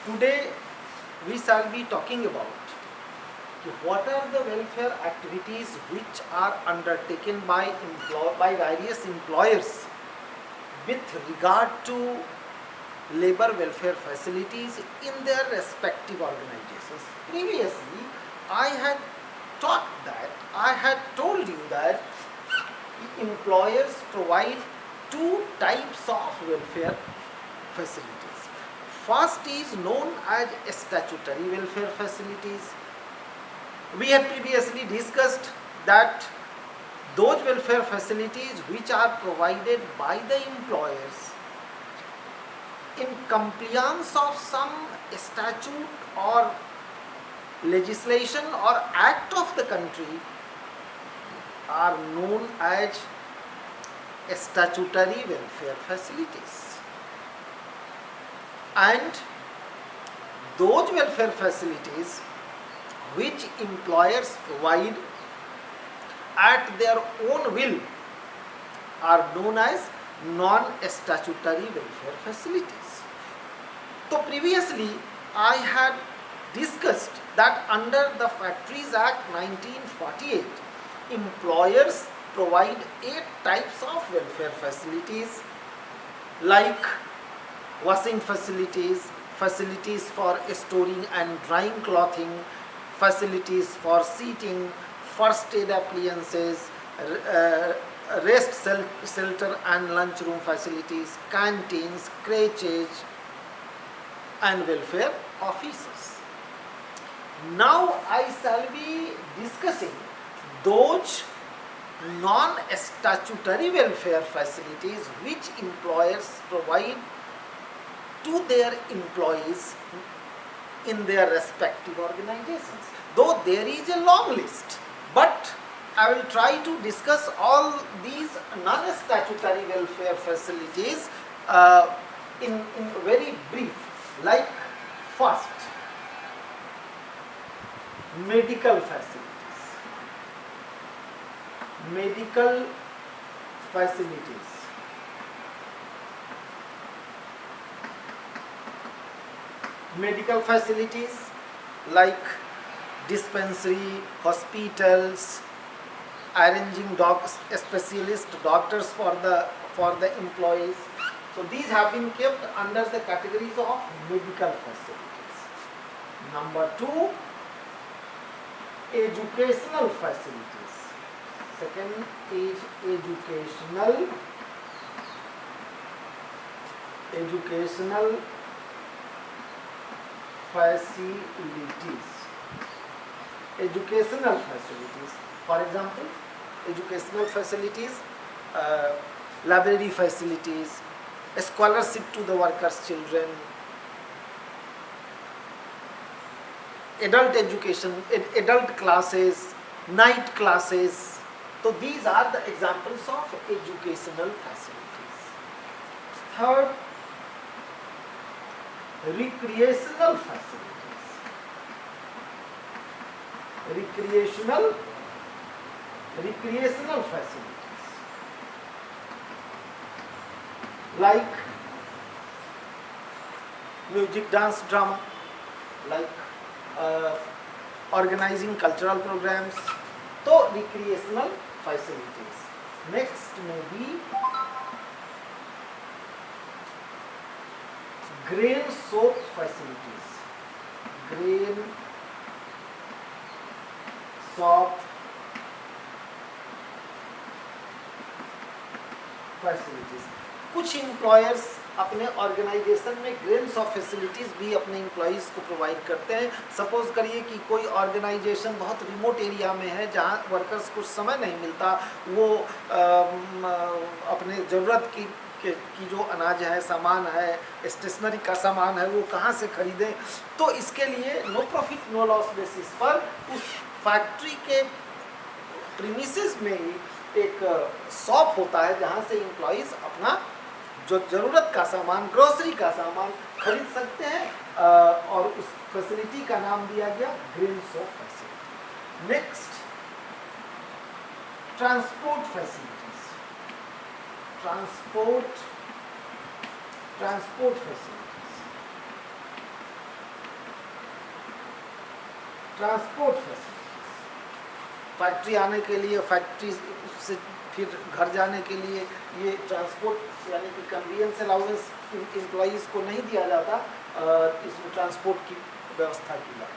Today we shall be talking about what are the welfare activities which are undertaken by various employers with regard to labor welfare facilities in their respective organizations. Previously, I had told you that employers provide two types of welfare facilities. First is known as statutory welfare facilities. We had previously discussed that those welfare facilities which are provided by the employers in compliance of some statute or legislation or act of the country are known as statutory welfare facilities. And those welfare facilities which employers provide at their own will are known as non-statutory welfare facilities. So previously I had discussed that under the Factories Act 1948, employers provide 8 types of welfare facilities like washing facilities, facilities for storing and drying clothing, facilities for seating, first aid appliances, rest shelter and lunchroom facilities, canteens, creches, and welfare offices. Now I shall be discussing those non-statutory welfare facilities which employers provide to their employees in their respective organizations. Though there is a long list, but I will try to discuss all these non-statutory welfare facilities in very brief. Like first, medical facilities. Medical facilities. Medical facilities like dispensary, hospitals, arranging specialist doctors for the employees. So these have been kept under the categories of medical facilities. Number 2, educational facilities. Second is educational facilities. Educational facilities. For example, educational facilities, library facilities, a scholarship to the workers' children, adult education, adult classes, night classes. So these are the examples of educational facilities. Third, recreational facilities. Recreational facilities like music, dance, drama, like organizing cultural programs. So recreational facilities. Next may be grain soap facilities. Grain soap facilities. कुछ employers अपने organisation में grains of facilities भी अपने employees को provide करते हैं. Suppose करिए कि कोई ऑर्गेनाइजेशन बहुत रिमोट एरिया में है जहां वर्कर्स को समय नहीं मिलता, वो अपने ज़रूरत की जो अनाज है, सामान है, स्टेशनरी का सामान है, वो कहाँ से खरीदें. तो इसके लिए no profit no loss basis पर उस फैक्ट्री के प्रीमिसेस में ही एक शॉप होता है जहाँ से एम्प्लॉयज़ अपना जो ज़रूरत का सामान, ग्रोसरी का सामान खरीद सकते हैं और उस फैसिलिटी का नाम दिया गया grain shop facility. Next, transport facilities. Transport facilities transport facilities, factory आने के लिए, फैक्ट्री से फिर घर जाने के लिए ये ट्रांसपोर्ट यानी कि कन्वीनियंस अलाउंस एम्प्लॉइज़ को नहीं दिया जाता, इसमें ट्रांसपोर्ट की व्यवस्था की जाती है।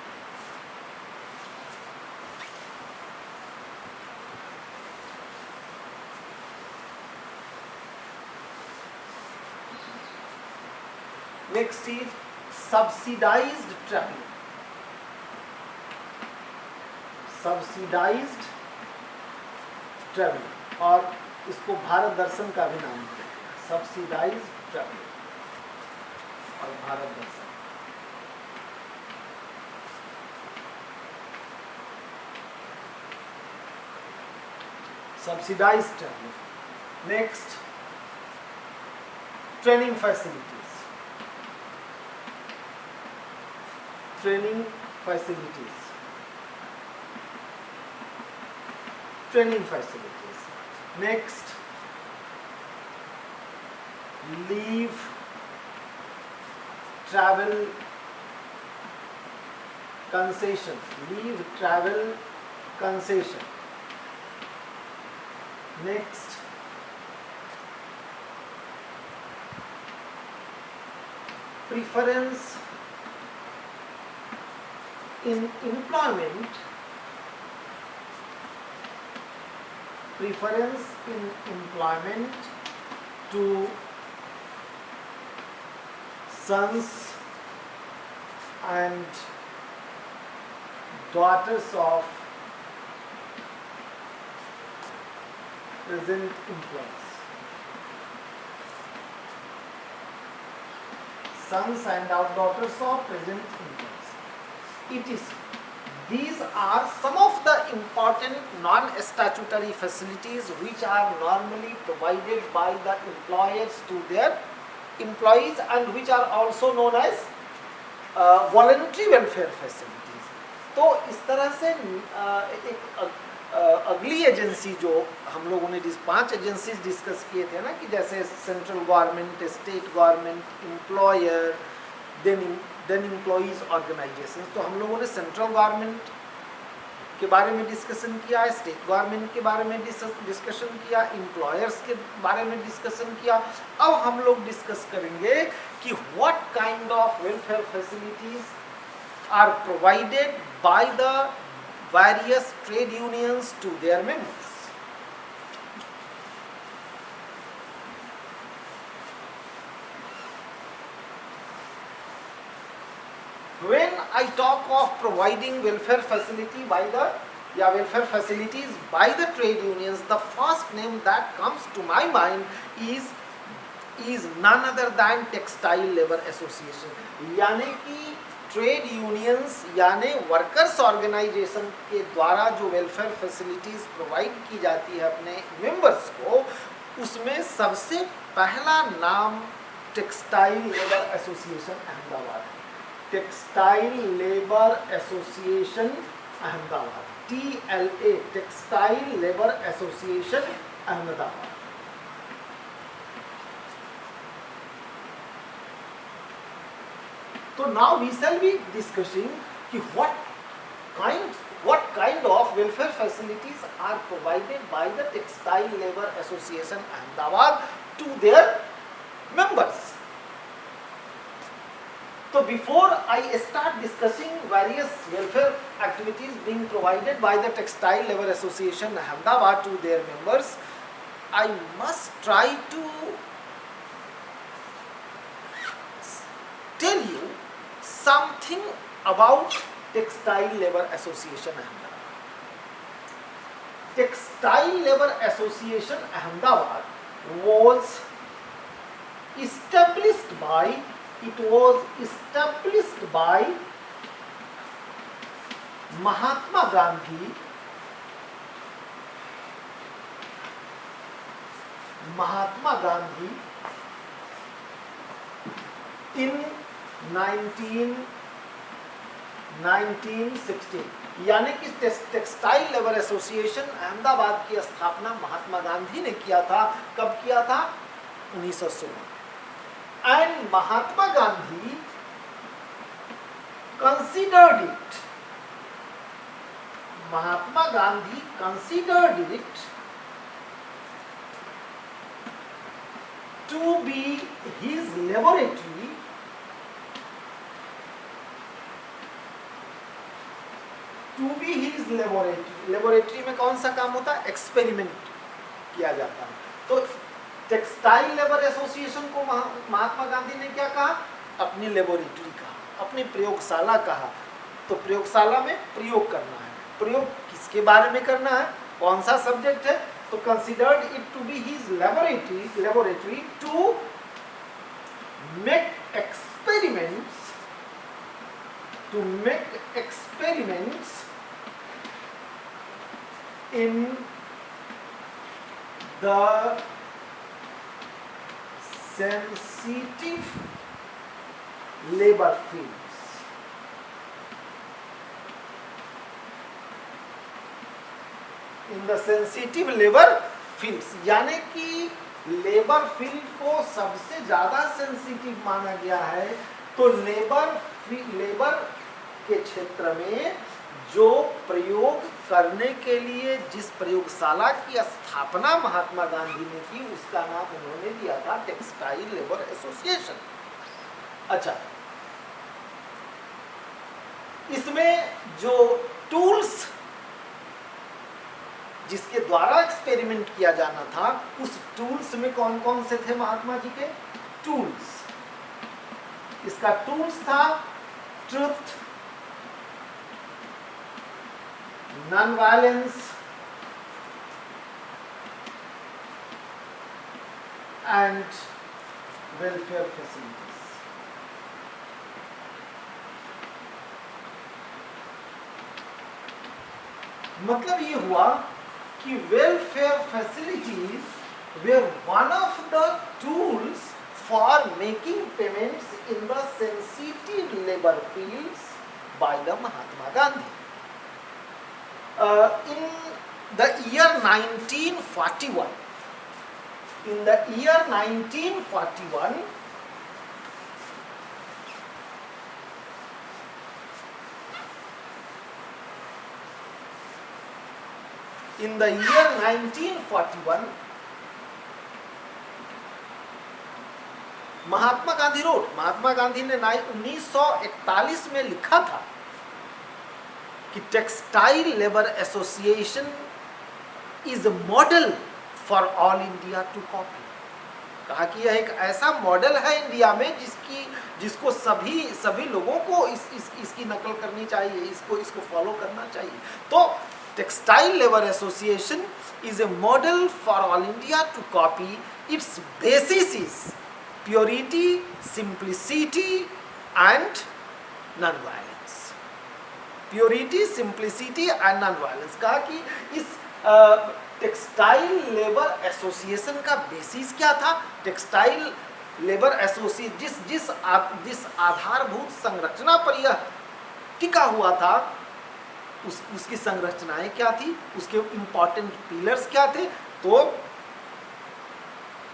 Next is subsidised travelling. Subsidised travelling, और इसको भारत दर्शन का भी नाम दिया गया, सब्सिडाइज्ड ट्रैवलिंग और Bharat Darshan. Subsidised travelling. Next, training facilities. Training facilities, training facilities. Next, leave travel concession. Leave travel concession. Next, preference in employment. Preference in employment to sons and daughters of present employees. Sons and daughters of present employees. It is. These are some of the important non-statutory facilities which are normally provided by the employers to their employees and which are also known as voluntary welfare facilities. तो इस तरह से एक अगली agency जो हम लोगों ने 5 एजेंसीज डिस्कस किए थे ना, कि जैसे central government, state government, employer, then employees organisation. तो हम लोगों ने सेंट्रल गवर्नमेंट के बारे में डिस्कशन किया, स्टेट गवर्नमेंट के बारे में डिस्कशन किया, एम्प्लॉयर्स के बारे में डिस्कशन किया। अब हम लोग डिस्कस करेंगे कि what kind of welfare facilities are provided by the various trade unions to their members. When I talk of providing welfare facility by the welfare facilities by the trade unions, the first name that comes to my mind is none other than Textile Labour Association। यानी कि trade unions यानी workers organisation के द्वारा जो welfare facilities provide की जाती है अपने मेंबर्स को, उसमें सबसे पहला नाम टेक्सटाइल लेबर एसोसिएशन अहमदाबाद है। Textile labour association Ahmedabad, TLA, textile labour association Ahmedabad. तो now we shall be discussing कि what kind of welfare facilities are provided by the Textile Labour Association Ahmedabad to their members. So before I start discussing various welfare activities being provided by the Textile Labour Association Ahmedabad to their members, I must try to tell you something about Textile Labour Association Ahmedabad. Textile Labour Association Ahmedabad was established by Mahatma Gandhi in 1916। यानी कि textile labour association Ahmedabad की स्थापना महात्मा गांधी ने किया था। कब किया था? 1916। And Mahatma Gandhi considered it Mahatma Gandhi considered it to be his laboratory laboratory में कौन सा काम होता है? एक्सपेरिमेंट किया जाता है। तो टेक्सटाइल लेबर एसोसिएशन को महात्मा गांधी ने क्या कहा? अपनी लेबोरेटरी कहा, अपनी प्रयोगशाला कहा। तो प्रयोगशाला में प्रयोग करना है। प्रयोग किसके बारे में करना है? कौन सा सब्जेक्ट है? तो considered it to be his laboratory to make experiments in the sensitive labor fields. In the sensitive labor fields, यानी कि लेबर फील्ड को सबसे ज्यादा सेंसिटिव माना गया है। तो लेबर के क्षेत्र में जो प्रयोग करने के लिए जिस प्रयोगशाला की स्थापना महात्मा गांधी ने की, उसका नाम उन्होंने दिया था टेक्सटाइल लेबर एसोसिएशन। अच्छा, इसमें जो टूल्स जिसके द्वारा एक्सपेरिमेंट किया जाना था, उस टूल्स में कौन कौन से थे महात्मा जी के टूल्स? इसका टूल्स था truth, non-violence and welfare facilities. मतलब ये हुआ कि welfare facilities were one of the tools for making payments in the sensitive labor fields by the Mahatma Gandhi. In the year 1941, Mahatma Gandhi ने 1941 में लिखा था कि textile labour association is a model for all India to copy. कहा कि यह एक ऐसा मॉडल है इंडिया में जिसको सभी लोगों को इसकी नकल करनी चाहिए, इसको फॉलो करना चाहिए। तो textile labour association is a model for all India to copy. Its basis is purity, simplicity and non violence. Purity, simplicity and non violence. कहा कि इस टेक्सटाइल लेबर एसोसिएशन का बेसिस क्या था? टेक्सटाइल लेबर एसोसिएशन जिस आधारभूत संरचना पर यह टिका हुआ था, उसकी संरचनाएं क्या थी, उसके इंपॉर्टेंट पिलर्स क्या थे? तो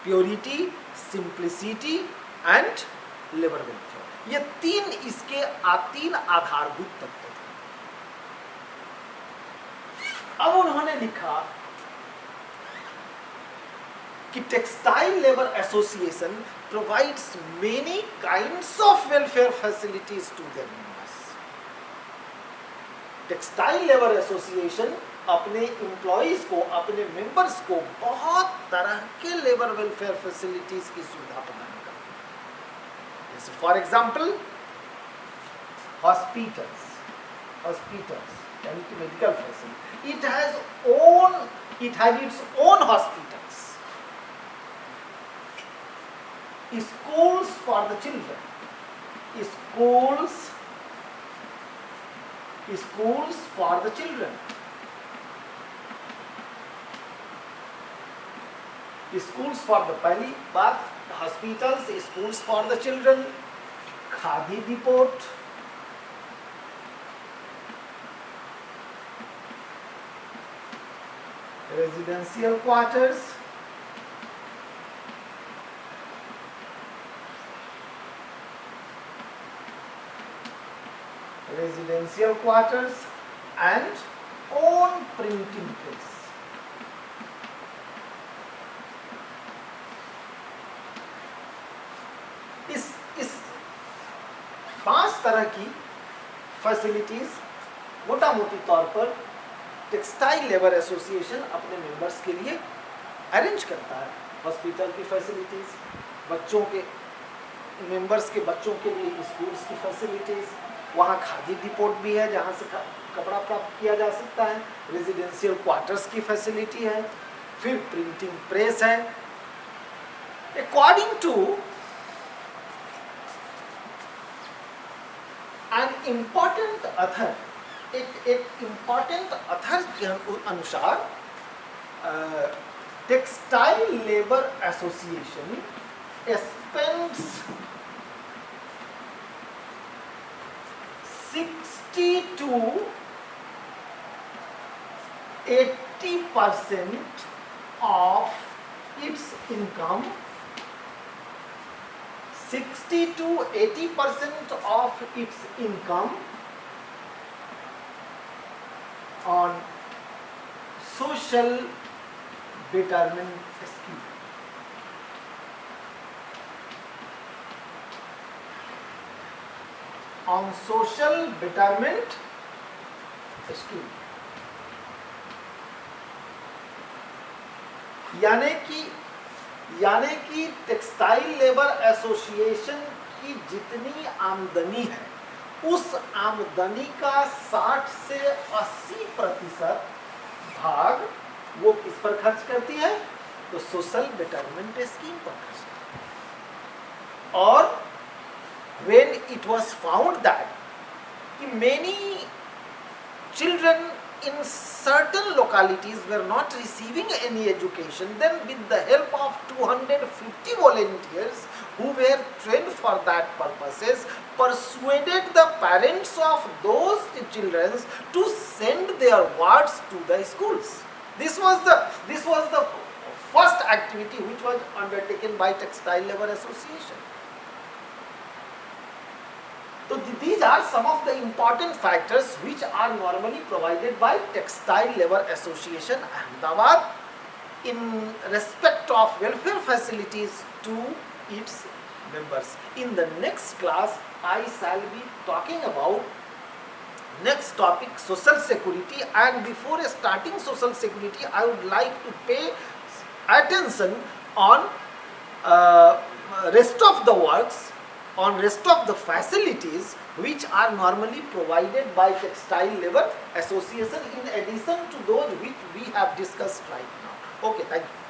purity, simplicity and labour welfare, ये तीन आधारभूत तत्व थे। अब उन्होंने लिखा कि textile labour association provides many kinds of welfare facilities to their members. Textile labour association अपने एम्प्लॉइज को, अपने मेंबर्स को बहुत तरह के लेबर वेलफेयर फैसिलिटीज की सुविधा प्रदान करती है। जैसे फॉर एग्जांपल हॉस्पिटल्स यानी कि medical facility. It had its own hospitals, schools for the children, schools for the children, schools for the पहली बात hospitals, schools for the children, khadi depot, residential quarters, and own printing press. इस 5 तरह की facilities मोटा मोटी तौर पर textile labour association अपने मेंबर्स के लिए अरेंज करता है। हॉस्पिटल की फैसिलिटीज, बच्चों के मेंबर्स के बच्चों के लिए स्कूल्स की फैसिलिटीज, वहाँ खादी डिपोट भी है जहाँ से कपड़ा प्राप्त किया जा सकता है, रेजिडेंशियल क्वार्टर्स की फैसिलिटी है, फिर प्रिंटिंग प्रेस है। According to an important author, एक इम्पॉर्टेंट अथर के अनुसार textile labour association spends 60 to 80% of its income, 60 to 80% of its income on social betterment scheme. On social betterment scheme, यानी कि textile labour association की जितनी आमदनी है उस आमदनी का 60 से 80% भाग वो किस पर खर्च करती है? तो सोशल बेटरमेंट स्कीम पर खर्च करती है। और when it was found that many children in certain localities were not receiving any education, then with the help of 250 volunteers who were trained for that purposes, persuaded the parents of those children to send their wards to the schools. This was the first activity which was undertaken by Textile Labour Association. So these are some of the important factors which are normally provided by Textile Labour Association Ahmedabad in respect of welfare facilities to its members. In the next class, I shall be talking about next topic, social security, and before starting social security, I would like to pay attention on rest of the works, on rest of the facilities which are normally provided by Textile Labour Association in addition to those which we have discussed right now. Okay, thank you.